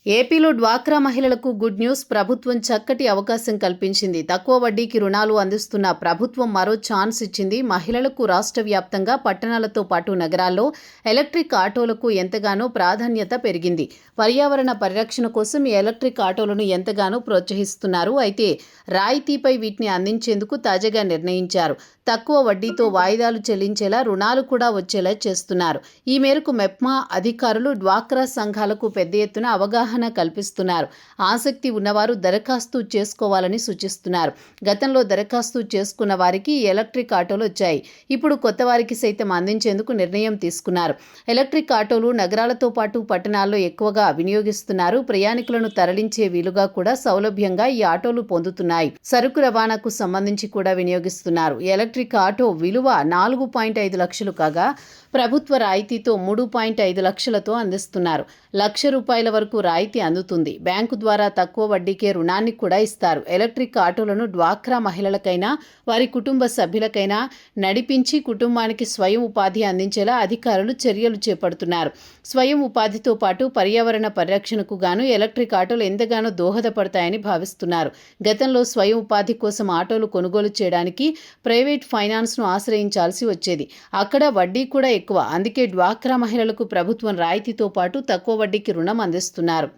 ఏపీలో డ్వాక్రా మహిళలకు గుడ్ న్యూస్. ప్రభుత్వం చక్కటి అవకాశం కల్పించింది. తక్కువ వడ్డీకి రుణాలు అందిస్తున్న ప్రభుత్వం మరో ఛాన్స్ ఇచ్చింది. మహిళలకు రాష్ట్ర వ్యాప్తంగా పట్టణాలతో పాటు నగరాల్లో ఎలక్ట్రిక్ ఆటోలకు ఎంతగానో ప్రాధాన్యత పెరిగింది. పర్యావరణ పరిరక్షణ కోసం ఈ ఎలక్ట్రిక్ ఆటోలను ఎంతగానో ప్రోత్సహిస్తున్నారు. అయితే రాయితీపై వీటిని అందించేందుకు తాజాగా నిర్ణయించారు. తక్కువ వడ్డీతో వాయిదాలు చెల్లించేలా రుణాలు కూడా వచ్చేలా చేస్తున్నారు. ఈ మేరకు మెప్మా అధికారులు డ్వాక్రా సంఘాలకు పెద్ద ఎత్తున అవగాహన కల్పిస్తున్నారు. ఆసక్తి ఉన్నవారు దరఖాస్తు చేసుకోవాలని సూచిస్తున్నారు. గతంలో దరఖాస్తు చేసుకున్న వారికి ఎలక్ట్రిక్ ఆటోలు వచ్చాయి. ఇప్పుడు కొత్త వారికి సైతం అందించేందుకు నిర్ణయం తీసుకున్నారు. ఎలక్ట్రిక్ ఆటోలు నగరాలతో పాటు పట్టణాల్లో ఎక్కువగా వినియోగిస్తున్నారు. ప్రయాణికులను తరలించే వీలుగా కూడా సౌలభ్యంగా ఈ ఆటోలు పొందుతున్నాయి. సరుకు రవాణాకు సంబంధించి కూడా వినియోగిస్తున్నారు. ఎలక్ట్రిక్ ఆటో విలువ 4.5 లక్షలు కాగా ప్రభుత్వ రాయితీతో 3.5 లక్షలతో అందిస్తున్నారు. ₹1,00,000 వరకు రాయితీ అందుతుంది. బ్యాంకు ద్వారా తక్కువ వడ్డీకే రుణాన్ని కూడా ఇస్తారు. ఎలక్ట్రిక్ ఆటోలను డ్వాక్రా మహిళలకైనా వారి కుటుంబ సభ్యులకైనా నడిపించి కుటుంబానికి స్వయం ఉపాధి అందించేలా అధికారులు చర్యలు చేపడుతున్నారు. స్వయం ఉపాధితో పాటు పర్యావరణ పరిరక్షణకు గాను ఎలక్ట్రిక్ ఆటోలు ఎంతగానో దోహదపడతాయని భావిస్తున్నారు. గతంలో స్వయం ఉపాధి కోసం ఆటోలు కొనుగోలు చేయడానికి ప్రైవేట్ ఫైనాన్స్ను ఆశ్రయించాల్సి వచ్చేది. అక్కడ వడ్డీ కూడా ఎక్కువ. అందుకే డ్వాక్రా మహిళలకు ప్రభుత్వం రాయితీతో పాటు తక్కువ వడ్డీకి రుణం అందిస్తున్నారు.